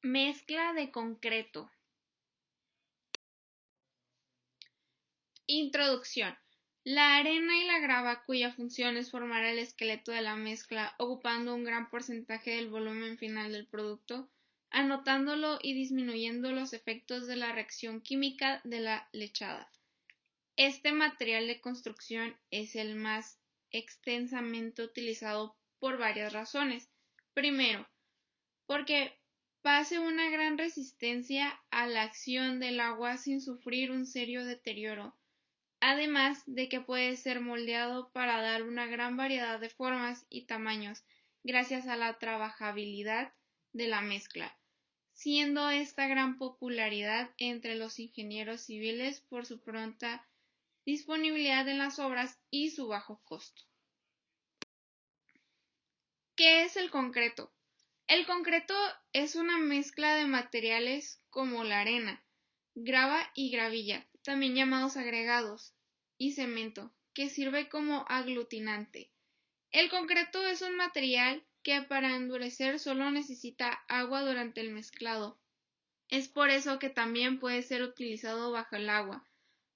Mezcla de concreto. Introducción. La arena y la grava, cuya función es formar el esqueleto de la mezcla, ocupando un gran porcentaje del volumen final del producto, anotándolo y disminuyendo los efectos de la reacción química de la lechada. Este material de construcción es el más extensamente utilizado por varias razones. Primero, porque pase una gran resistencia a la acción del agua sin sufrir un serio deterioro, además de que puede ser moldeado para dar una gran variedad de formas y tamaños gracias a la trabajabilidad de la mezcla, siendo esta gran popularidad entre los ingenieros civiles por su pronta disponibilidad en las obras y su bajo costo. ¿Qué es el concreto? El concreto es una mezcla de materiales como la arena, grava y gravilla, también llamados agregados, y cemento, que sirve como aglutinante. El concreto es un material que para endurecer solo necesita agua durante el mezclado. Es por eso que también puede ser utilizado bajo el agua.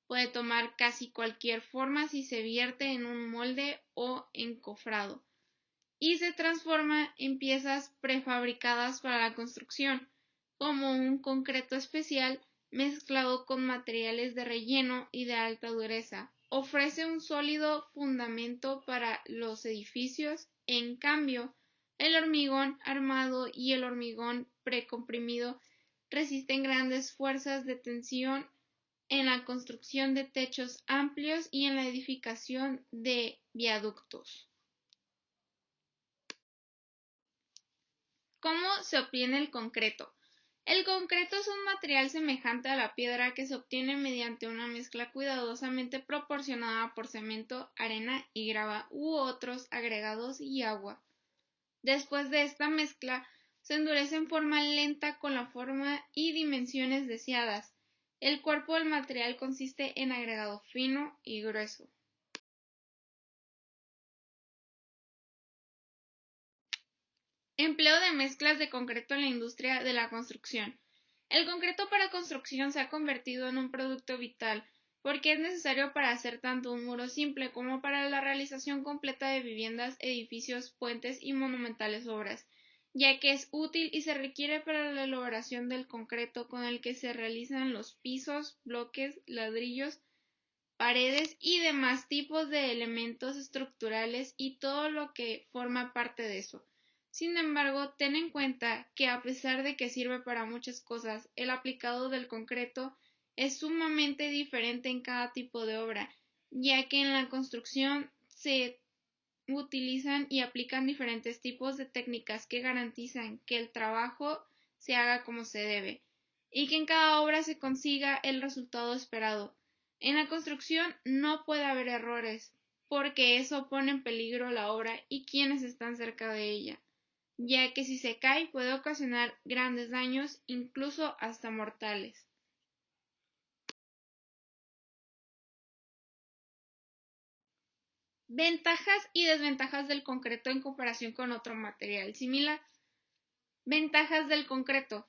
Puede tomar casi cualquier forma si se vierte en un molde o encofrado, y se transforma en piezas prefabricadas para la construcción, como un concreto especial mezclado con materiales de relleno y de alta dureza. Ofrece un sólido fundamento para los edificios. En cambio, el hormigón armado y el hormigón precomprimido resisten grandes fuerzas de tensión en la construcción de techos amplios y en la edificación de viaductos. ¿Cómo se obtiene el concreto? El concreto es un material semejante a la piedra que se obtiene mediante una mezcla cuidadosamente proporcionada por cemento, arena y grava u otros agregados y agua. Después de esta mezcla, se endurece en forma lenta con la forma y dimensiones deseadas. El cuerpo del material consiste en agregado fino y grueso. Empleo de mezclas de concreto en la industria de la construcción. El concreto para construcción se ha convertido en un producto vital, porque es necesario para hacer tanto un muro simple como para la realización completa de viviendas, edificios, puentes y monumentales obras, ya que es útil y se requiere para la elaboración del concreto con el que se realizan los pisos, bloques, ladrillos, paredes y demás tipos de elementos estructurales y todo lo que forma parte de eso. Sin embargo, ten en cuenta que a pesar de que sirve para muchas cosas, el aplicado del concreto es sumamente diferente en cada tipo de obra, ya que en la construcción se utilizan y aplican diferentes tipos de técnicas que garantizan que el trabajo se haga como se debe y que en cada obra se consiga el resultado esperado. En la construcción no puede haber errores, porque eso pone en peligro la obra y quienes están cerca de ella, ya que si se cae puede ocasionar grandes daños, incluso hasta mortales. Ventajas y desventajas del concreto en comparación con otro material similar. Ventajas del concreto.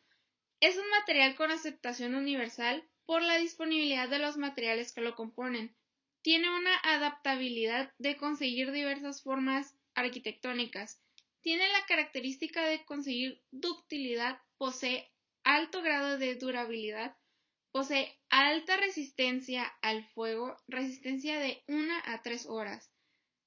Es un material con aceptación universal por la disponibilidad de los materiales que lo componen. Tiene una adaptabilidad de conseguir diversas formas arquitectónicas. Tiene la característica de conseguir ductilidad, posee alto grado de durabilidad, posee alta resistencia al fuego, resistencia de 1 a 3 horas.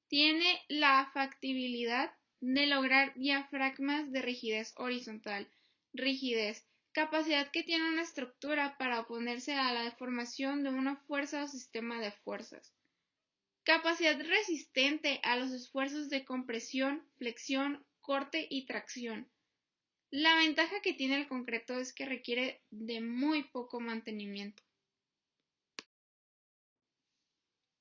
Tiene la factibilidad de lograr diafragmas de rigidez horizontal, rigidez, capacidad que tiene una estructura para oponerse a la deformación de una fuerza o sistema de fuerzas, capacidad resistente a los esfuerzos de compresión, flexión, corte y tracción. La ventaja que tiene el concreto es que requiere de muy poco mantenimiento.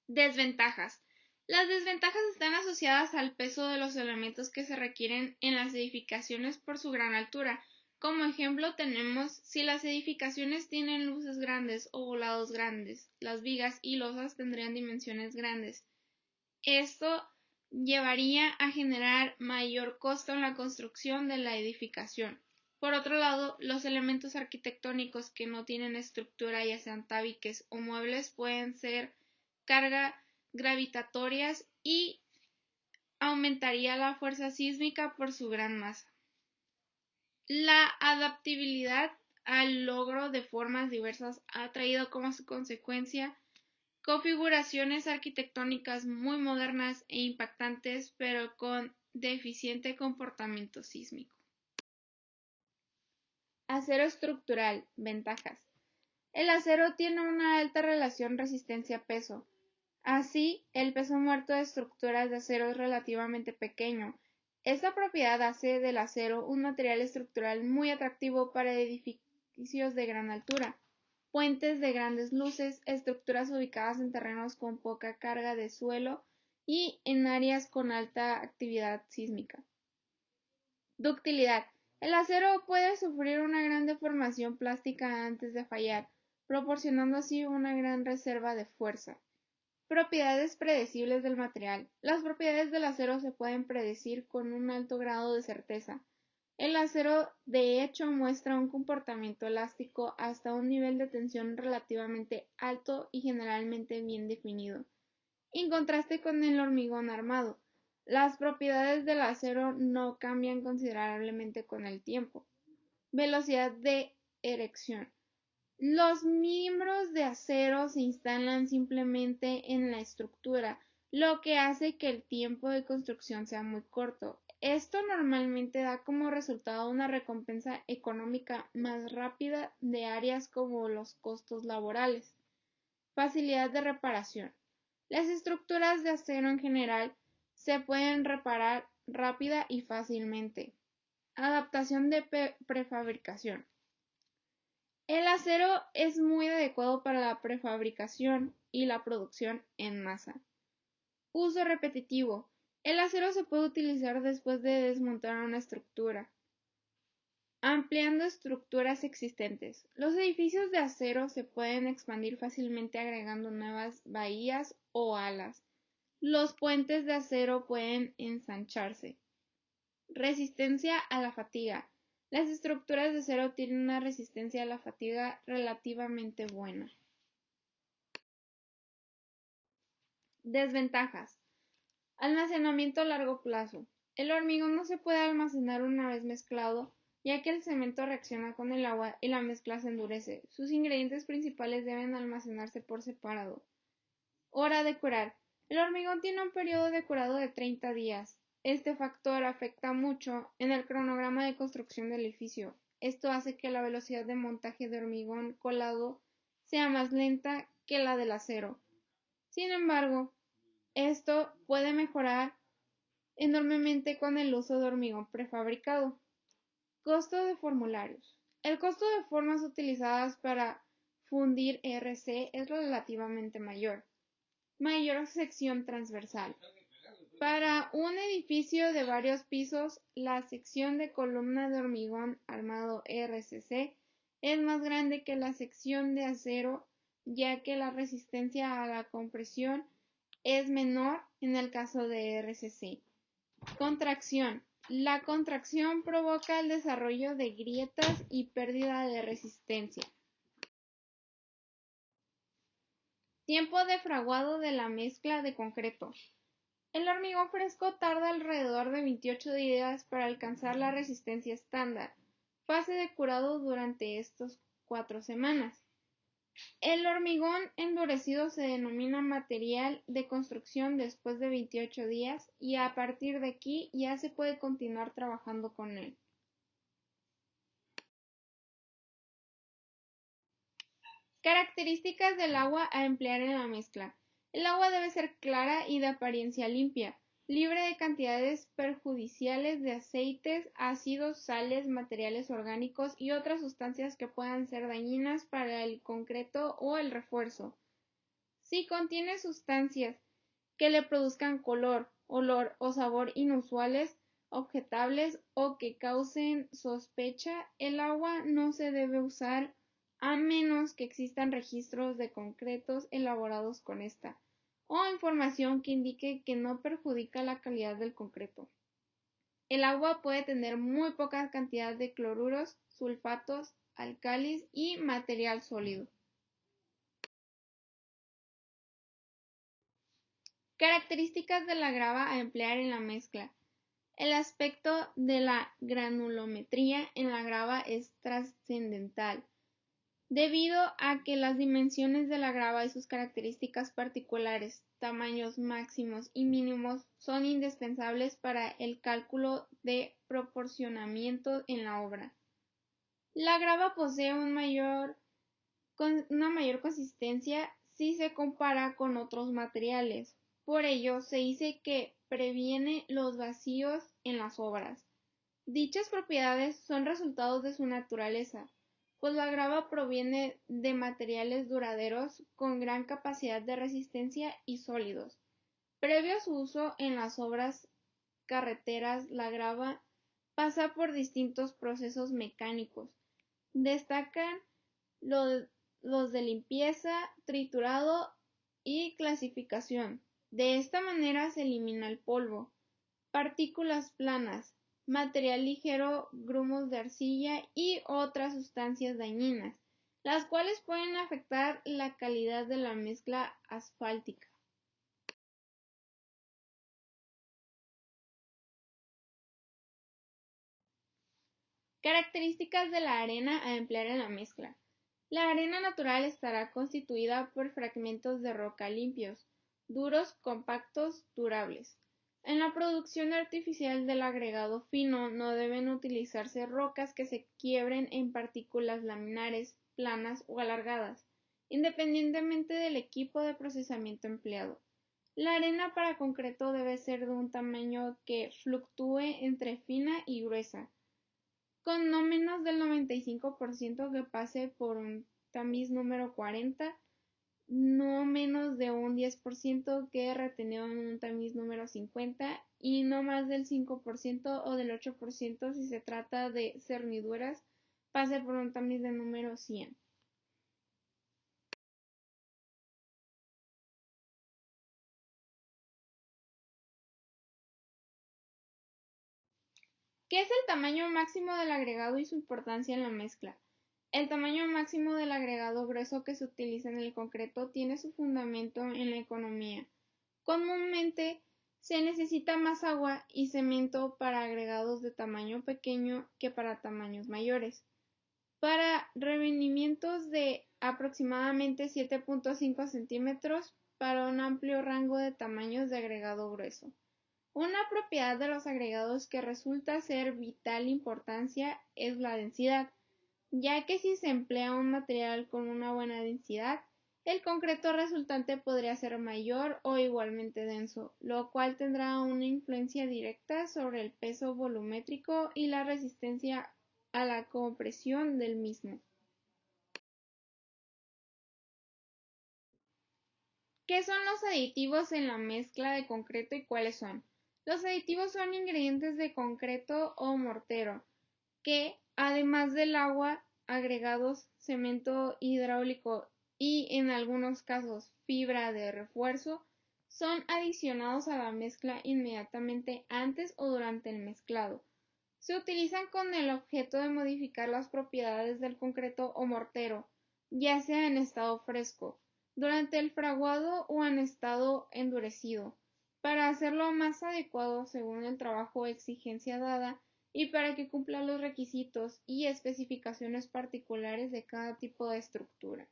Desventajas. Las desventajas están asociadas al peso de los elementos que se requieren en las edificaciones por su gran altura. Como ejemplo tenemos si las edificaciones tienen luces grandes o volados grandes, las vigas y losas tendrían dimensiones grandes. Esto llevaría a generar mayor costo en la construcción de la edificación. Por otro lado, los elementos arquitectónicos que no tienen estructura, ya sean tabiques o muebles, pueden ser carga gravitatorias y aumentaría la fuerza sísmica por su gran masa. La adaptabilidad al logro de formas diversas ha traído como consecuencia configuraciones arquitectónicas muy modernas e impactantes, pero con deficiente comportamiento sísmico. Acero estructural. Ventajas. El acero tiene una alta relación resistencia-peso. Así, el peso muerto de estructuras de acero es relativamente pequeño. Esta propiedad hace del acero un material estructural muy atractivo para edificios de gran altura, puentes de grandes luces, estructuras ubicadas en terrenos con poca carga de suelo y en áreas con alta actividad sísmica. Ductilidad. El acero puede sufrir una gran deformación plástica antes de fallar, proporcionando así una gran reserva de fuerza. Propiedades predecibles del material. Las propiedades del acero se pueden predecir con un alto grado de certeza. El acero de hecho muestra un comportamiento elástico hasta un nivel de tensión relativamente alto y generalmente bien definido, en contraste con el hormigón armado. Las propiedades del acero no cambian considerablemente con el tiempo. Velocidad de erección. Los miembros de acero se instalan simplemente en la estructura, lo que hace que el tiempo de construcción sea muy corto. Esto normalmente da como resultado una recompensa económica más rápida de áreas como los costos laborales. Facilidad de reparación. Las estructuras de acero en general se pueden reparar rápida y fácilmente. Adaptación de prefabricación. El acero es muy adecuado para la prefabricación y la producción en masa. Uso repetitivo. El acero se puede utilizar después de desmontar una estructura, ampliando estructuras existentes. Los edificios de acero se pueden expandir fácilmente agregando nuevas bahías o alas. Los puentes de acero pueden ensancharse. Resistencia a la fatiga. Las estructuras de acero tienen una resistencia a la fatiga relativamente buena. Desventajas. Almacenamiento a largo plazo. El hormigón no se puede almacenar una vez mezclado, ya que el cemento reacciona con el agua y la mezcla se endurece. Sus ingredientes principales deben almacenarse por separado. Hora de curar. El hormigón tiene un periodo de curado de 30 días. Este factor afecta mucho en el cronograma de construcción del edificio. Esto hace que la velocidad de montaje de hormigón colado sea más lenta que la del acero. Sin embargo, esto puede mejorar enormemente con el uso de hormigón prefabricado. Costo de formularios. El costo de formas utilizadas para fundir RC es relativamente mayor. Mayor sección transversal. Para un edificio de varios pisos, la sección de columna de hormigón armado RCC es más grande que la sección de acero, ya que la resistencia a la compresión es menor en el caso de RCC. Contracción. La contracción provoca el desarrollo de grietas y pérdida de resistencia. Tiempo de fraguado de la mezcla de concreto. El hormigón fresco tarda alrededor de 28 días para alcanzar la resistencia estándar, fase de curado durante estas 4 semanas. El hormigón endurecido se denomina material de construcción después de 28 días y a partir de aquí ya se puede continuar trabajando con él. Características del agua a emplear en la mezcla. El agua debe ser clara y de apariencia limpia, libre de cantidades perjudiciales de aceites, ácidos, sales, materiales orgánicos y otras sustancias que puedan ser dañinas para el concreto o el refuerzo. Si contiene sustancias que le produzcan color, olor o sabor inusuales, objetables o que causen sospecha, el agua no se debe usar a menos que existan registros de concretos elaborados con esta, o información que indique que no perjudica la calidad del concreto. El agua puede tener muy poca cantidad de cloruros, sulfatos, álcalis y material sólido. Características de la grava a emplear en la mezcla. El aspecto de la granulometría en la grava es trascendental, debido a que las dimensiones de la grava y sus características particulares, tamaños máximos y mínimos, son indispensables para el cálculo de proporcionamiento en la obra. La grava posee una mayor consistencia si se compara con otros materiales. Por ello, se dice que previene los vacíos en las obras. Dichas propiedades son resultados de su naturaleza, pues la grava proviene de materiales duraderos con gran capacidad de resistencia y sólidos. Previo a su uso en las obras carreteras, la grava pasa por distintos procesos mecánicos. Destacan los de limpieza, triturado y clasificación. De esta manera se elimina el polvo, partículas planas, material ligero, grumos de arcilla y otras sustancias dañinas, las cuales pueden afectar la calidad de la mezcla asfáltica. Características de la arena a emplear en la mezcla. La arena natural estará constituida por fragmentos de roca limpios, duros, compactos, durables. En la producción artificial del agregado fino no deben utilizarse rocas que se quiebren en partículas laminares, planas o alargadas, independientemente del equipo de procesamiento empleado. La arena para concreto debe ser de un tamaño que fluctúe entre fina y gruesa, con no menos del 95% que pase por un tamiz número 40, no menos de un 10% que retenido en un tamiz número 50 y no más del 5% o del 8% si se trata de cerniduras, pase por un tamiz de número 100. ¿Qué es el tamaño máximo del agregado y su importancia en la mezcla? El tamaño máximo del agregado grueso que se utiliza en el concreto tiene su fundamento en la economía. Comúnmente se necesita más agua y cemento para agregados de tamaño pequeño que para tamaños mayores. Para revenimientos de aproximadamente 7.5 centímetros para un amplio rango de tamaños de agregado grueso. Una propiedad de los agregados que resulta ser vital importancia es la densidad, ya que si se emplea un material con una buena densidad, el concreto resultante podría ser mayor o igualmente denso, lo cual tendrá una influencia directa sobre el peso volumétrico y la resistencia a la compresión del mismo. ¿Qué son los aditivos en la mezcla de concreto y cuáles son? Los aditivos son ingredientes de concreto o mortero que, además del agua, agregados, cemento hidráulico y, en algunos casos, fibra de refuerzo, son adicionados a la mezcla inmediatamente antes o durante el mezclado. Se utilizan con el objeto de modificar las propiedades del concreto o mortero, ya sea en estado fresco, durante el fraguado o en estado endurecido, para hacerlo más adecuado según el trabajo o exigencia dada y para que cumpla los requisitos y especificaciones particulares de cada tipo de estructura.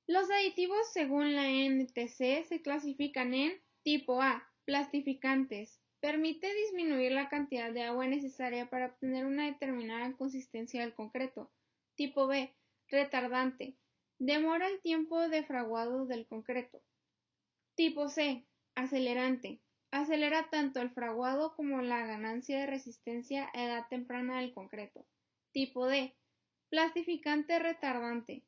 Los aditivos según la NTC se clasifican en tipo A, plastificantes. Permite disminuir la cantidad de agua necesaria para obtener una determinada consistencia del concreto. Tipo B, retardante. Demora el tiempo de fraguado del concreto. Tipo C, acelerante. Acelera tanto el fraguado como la ganancia de resistencia a edad temprana del concreto. Tipo D, plastificante retardante.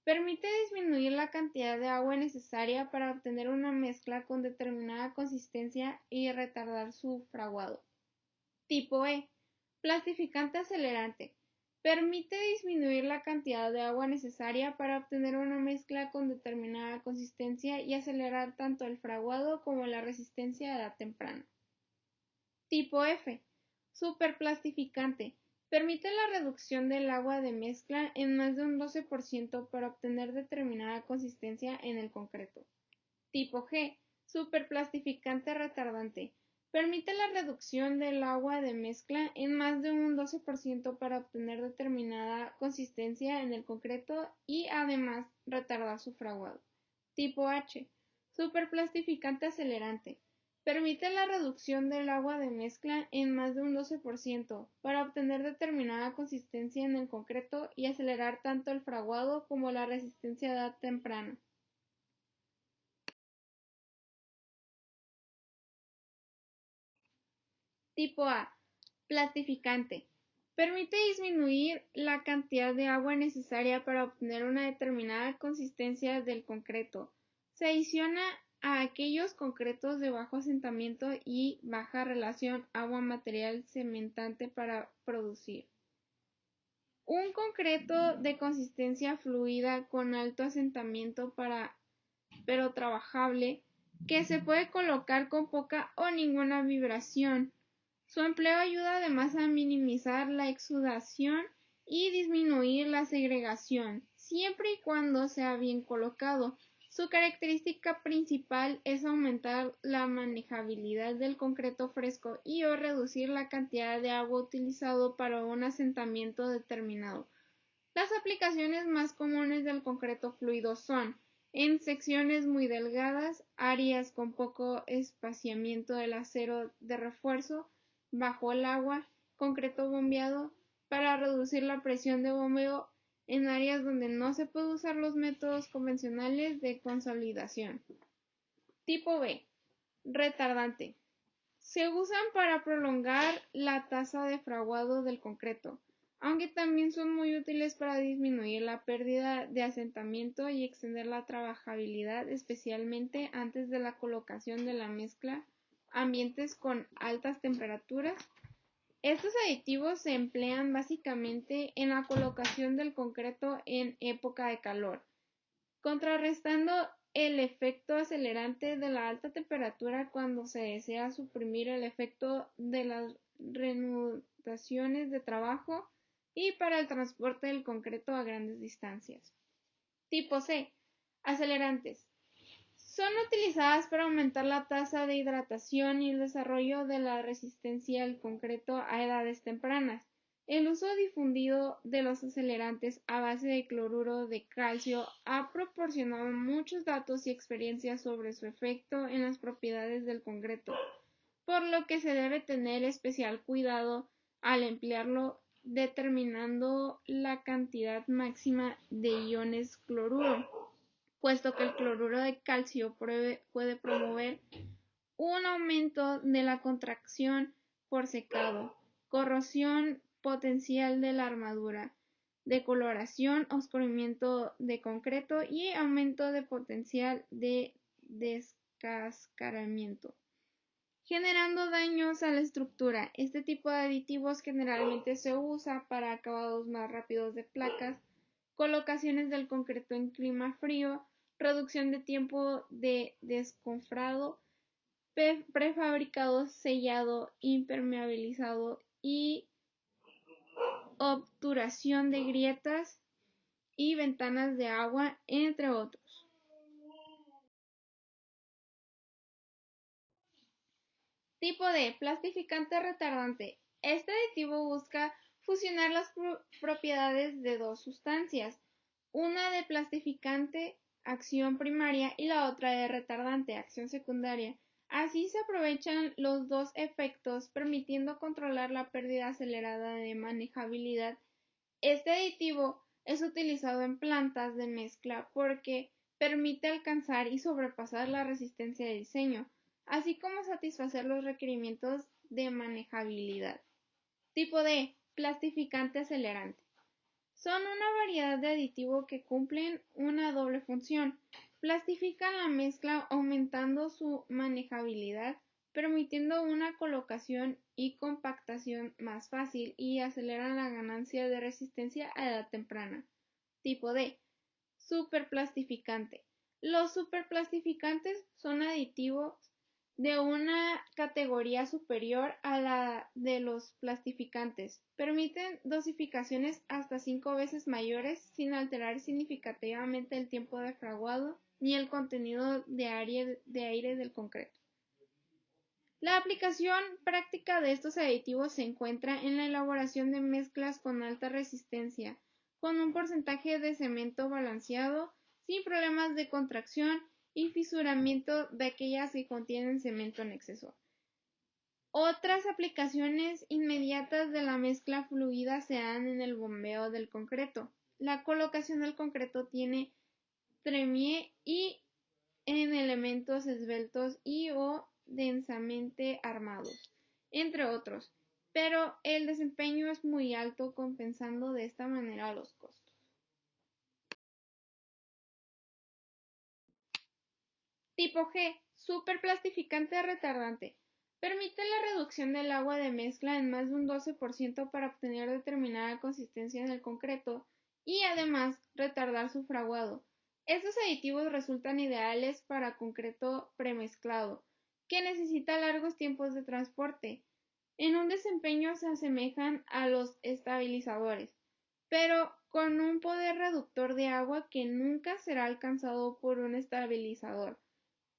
Permite disminuir la cantidad de agua necesaria para obtener una mezcla con determinada consistencia y retardar su fraguado. Tipo E, plastificante acelerante. Permite disminuir la cantidad de agua necesaria para obtener una mezcla con determinada consistencia y acelerar tanto el fraguado como la resistencia a edad temprana. Tipo F. Superplastificante. Permite la reducción del agua de mezcla en más de un 12% para obtener determinada consistencia en el concreto. Tipo G. Superplastificante retardante. Permite la reducción del agua de mezcla en más de un 12% para obtener determinada consistencia en el concreto y además retardar su fraguado. Tipo H. Superplastificante acelerante. Permite la reducción del agua de mezcla en más de un 12% para obtener determinada consistencia en el concreto y acelerar tanto el fraguado como la resistencia a edad temprana. Tipo A. Plastificante. Permite disminuir la cantidad de agua necesaria para obtener una determinada consistencia del concreto. Se adiciona a aquellos concretos de bajo asentamiento y baja relación agua-material cementante para producir un concreto de consistencia fluida con alto asentamiento pero trabajable, que se puede colocar con poca o ninguna vibración. Su empleo ayuda además a minimizar la exudación y disminuir la segregación, siempre y cuando sea bien colocado. Su característica principal es aumentar la manejabilidad del concreto fresco y o reducir la cantidad de agua utilizado para un asentamiento determinado. Las aplicaciones más comunes del concreto fluido son en secciones muy delgadas, áreas con poco espaciamiento del acero de refuerzo, bajo el agua, concreto bombeado, para reducir la presión de bombeo en áreas donde no se puede usar los métodos convencionales de consolidación. Tipo B. Retardante. Se usan para prolongar la tasa de fraguado del concreto, aunque también son muy útiles para disminuir la pérdida de asentamiento y extender la trabajabilidad, especialmente antes de la colocación de la mezcla ambientes con altas temperaturas. Estos aditivos se emplean básicamente en la colocación del concreto en época de calor, contrarrestando el efecto acelerante de la alta temperatura cuando se desea suprimir el efecto de las reanudaciones de trabajo y para el transporte del concreto a grandes distancias. Tipo C. Acelerantes. Son utilizadas para aumentar la tasa de hidratación y el desarrollo de la resistencia al concreto a edades tempranas. El uso difundido de los acelerantes a base de cloruro de calcio ha proporcionado muchos datos y experiencias sobre su efecto en las propiedades del concreto, por lo que se debe tener especial cuidado al emplearlo, determinando la cantidad máxima de iones cloruro, puesto que el cloruro de calcio puede promover un aumento de la contracción por secado, corrosión potencial de la armadura, decoloración, oscurecimiento de concreto y aumento de potencial de descascaramiento, generando daños a la estructura. Este tipo de aditivos generalmente se usa para acabados más rápidos de placas, colocaciones del concreto en clima frío, reducción de tiempo de desconfrado, prefabricado, sellado, impermeabilizado y obturación de grietas y ventanas de agua, entre otros. Tipo D. Plastificante retardante. Este aditivo busca fusionar las propiedades de dos sustancias, una de plastificante, acción primaria, y la otra de retardante, acción secundaria. Así se aprovechan los dos efectos, permitiendo controlar la pérdida acelerada de manejabilidad. Este aditivo es utilizado en plantas de mezcla porque permite alcanzar y sobrepasar la resistencia de diseño, así como satisfacer los requerimientos de manejabilidad. Tipo D. Plastificante acelerante. Son una variedad de aditivos que cumplen una doble función. Plastifican la mezcla aumentando su manejabilidad, permitiendo una colocación y compactación más fácil y aceleran la ganancia de resistencia a edad temprana. Tipo D. Superplastificante. Los superplastificantes son aditivos de una categoría superior a la de los plastificantes. Permiten dosificaciones hasta 5 veces mayores sin alterar significativamente el tiempo de fraguado ni el contenido de aire del concreto. La aplicación práctica de estos aditivos se encuentra en la elaboración de mezclas con alta resistencia, con un porcentaje de cemento balanceado, sin problemas de contracción y fisuramiento de aquellas que contienen cemento en exceso. Otras aplicaciones inmediatas de la mezcla fluida se dan en el bombeo del concreto. La colocación del concreto tiene tremie y en elementos esbeltos y o densamente armados, entre otros, pero el desempeño es muy alto, compensando de esta manera los costos. Tipo G. Superplastificante retardante. Permite la reducción del agua de mezcla en más de un 12% para obtener determinada consistencia en el concreto y además retardar su fraguado. Estos aditivos resultan ideales para concreto premezclado, que necesita largos tiempos de transporte. En un desempeño se asemejan a los estabilizadores, pero con un poder reductor de agua que nunca será alcanzado por un estabilizador.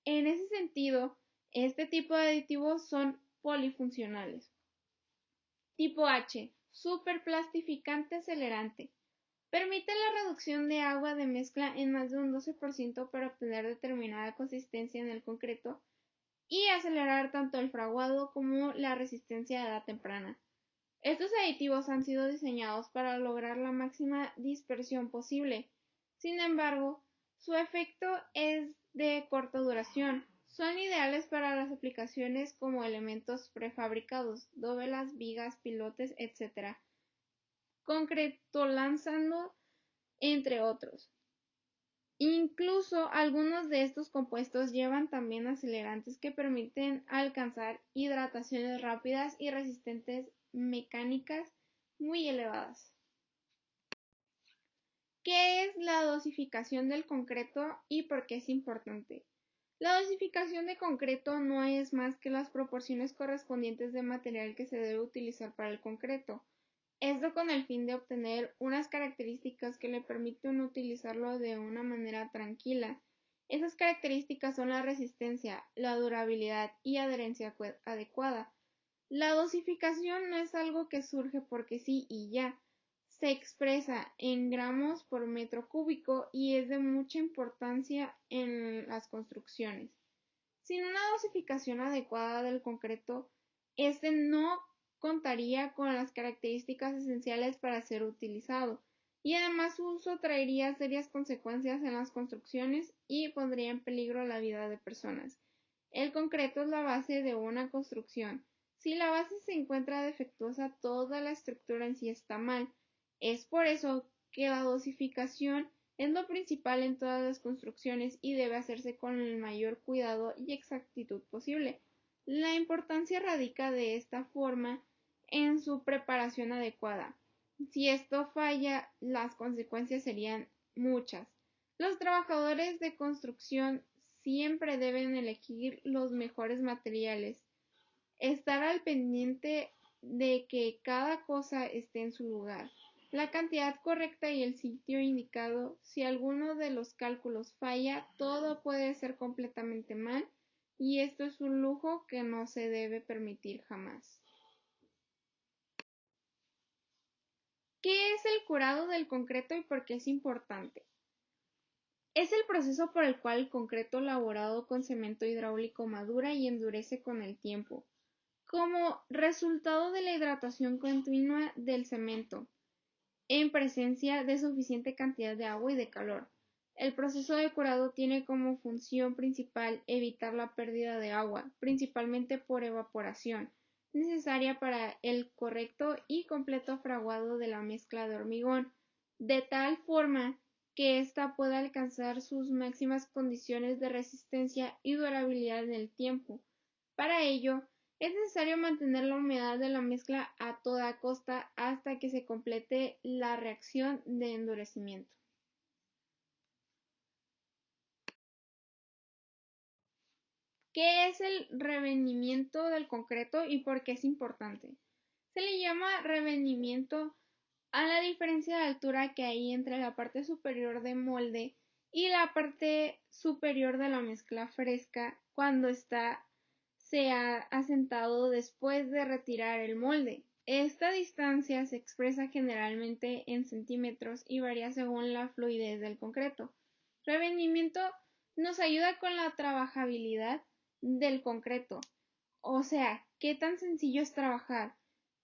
En ese sentido, este tipo de aditivos son polifuncionales. Tipo H. Superplastificante acelerante. Permite la reducción de agua de mezcla en más de un 12% para obtener determinada consistencia en el concreto y acelerar tanto el fraguado como la resistencia a edad temprana. Estos aditivos han sido diseñados para lograr la máxima dispersión posible. Sin embargo, su efecto es de corta duración. Son ideales para las aplicaciones como elementos prefabricados, dovelas, vigas, pilotes, etc., concretolanzando, entre otros. Incluso algunos de estos compuestos llevan también acelerantes que permiten alcanzar hidrataciones rápidas y resistentes mecánicas muy elevadas. ¿Qué es la dosificación del concreto y por qué es importante? La dosificación de concreto no es más que las proporciones correspondientes de material que se debe utilizar para el concreto. Esto con el fin de obtener unas características que le permiten utilizarlo de una manera tranquila. Esas características son la resistencia, la durabilidad y adherencia adecuada. La dosificación no es algo que surge porque sí y ya. Se expresa en gramos por metro cúbico y es de mucha importancia en las construcciones. Sin una dosificación adecuada del concreto, este no contaría con las características esenciales para ser utilizado, y además su uso traería serias consecuencias en las construcciones y pondría en peligro la vida de personas. El concreto es la base de una construcción. Si la base se encuentra defectuosa, toda la estructura en sí está mal. Es por eso que la dosificación es lo principal en todas las construcciones y debe hacerse con el mayor cuidado y exactitud posible. La importancia radica de esta forma en su preparación adecuada. Si esto falla, las consecuencias serían muchas. Los trabajadores de construcción siempre deben elegir los mejores materiales, estar al pendiente de que cada cosa esté en su lugar, la cantidad correcta y el sitio indicado. Si alguno de los cálculos falla, todo puede ser completamente mal, y esto es un lujo que no se debe permitir jamás. ¿Qué es el curado del concreto y por qué es importante? Es el proceso por el cual el concreto elaborado con cemento hidráulico madura y endurece con el tiempo, como resultado de la hidratación continua del cemento, en presencia de suficiente cantidad de agua y de calor. El proceso de curado tiene como función principal evitar la pérdida de agua, principalmente por evaporación, necesaria para el correcto y completo fraguado de la mezcla de hormigón, de tal forma que ésta pueda alcanzar sus máximas condiciones de resistencia y durabilidad en el tiempo. Para ello, es necesario mantener la humedad de la mezcla a toda costa hasta que se complete la reacción de endurecimiento. ¿Qué es el revenimiento del concreto y por qué es importante? Se le llama revenimiento a la diferencia de altura que hay entre la parte superior del molde y la parte superior de la mezcla fresca cuando se ha asentado después de retirar el molde. Esta distancia se expresa generalmente en centímetros y varía según la fluidez del concreto. Revenimiento nos ayuda con la trabajabilidad del concreto, o sea, qué tan sencillo es trabajar,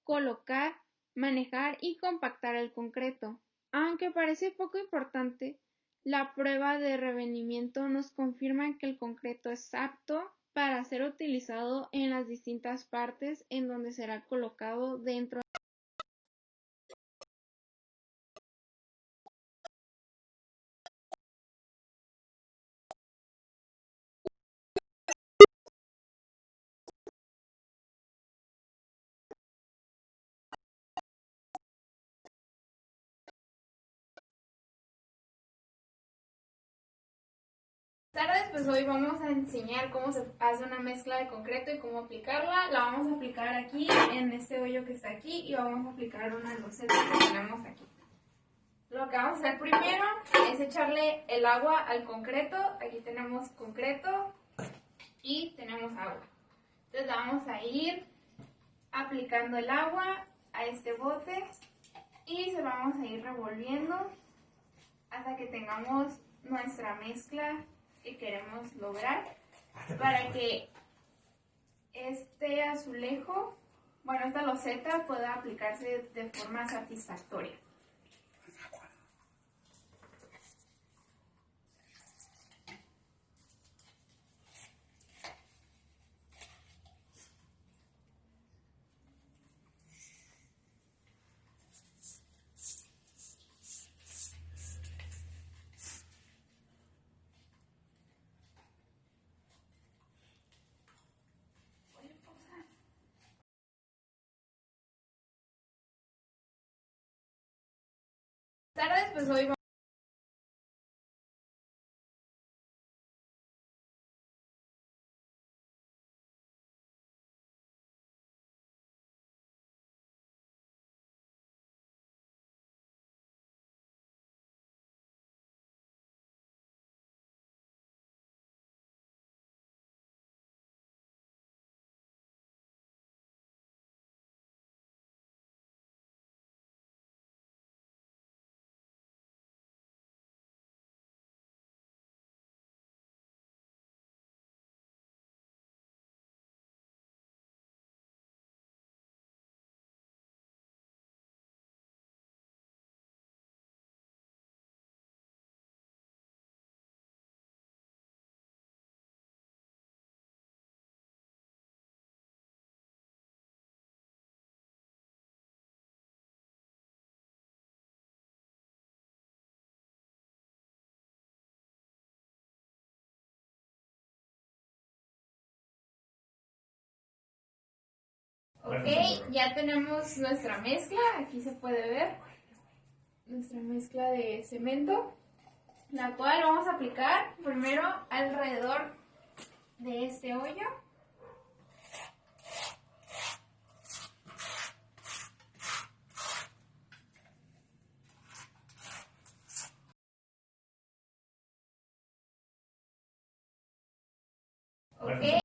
colocar, manejar y compactar el concreto. Aunque parece poco importante, la prueba de revenimiento nos confirma que el concreto es apto para ser utilizado en las distintas partes en donde será colocado dentro. Tardes, pues hoy vamos a enseñar cómo se hace una mezcla de concreto y cómo aplicarla. La vamos a aplicar aquí en este hoyo que está aquí y vamos a aplicar una loseta que tenemos aquí. Lo que vamos a hacer primero es echarle el agua al concreto. Aquí tenemos concreto y tenemos agua. Entonces vamos a ir aplicando el agua a este bote y se lo vamos a ir revolviendo hasta que tengamos nuestra mezcla que queremos lograr para que este azulejo, bueno, esta loseta pueda aplicarse de forma satisfactoria. Tardes, pues hoy vamos. Ok, ya tenemos nuestra mezcla, aquí se puede ver nuestra mezcla de cemento, la cual vamos a aplicar primero alrededor de este hoyo. Ok.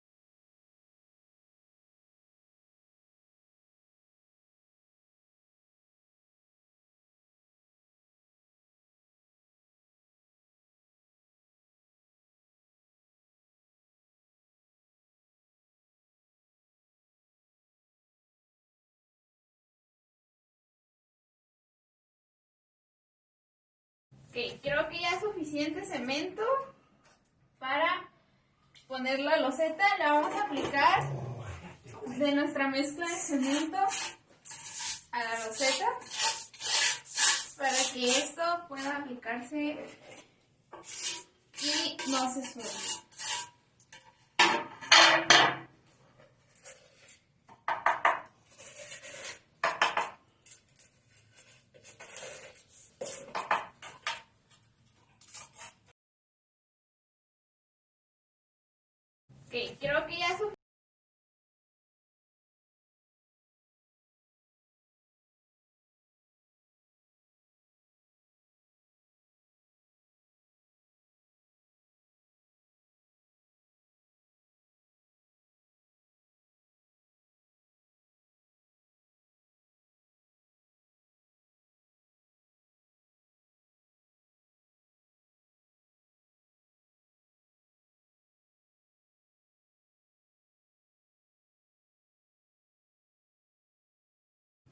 Ok, creo que ya es suficiente cemento para poner la loseta. La vamos a aplicar de nuestra mezcla de cemento a la loseta para que esto pueda aplicarse y no se suelte. Ok, creo que ya es suficiente.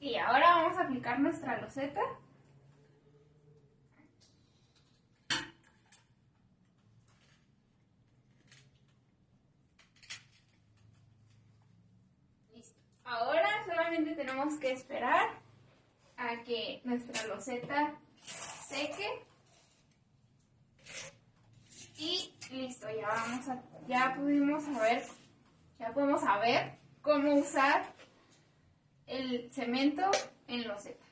Y ahora vamos a aplicar nuestra loseta. Listo. Ahora solamente tenemos que esperar a que nuestra loseta seque. Y listo, ya podemos saber cómo usar el cemento en loseta.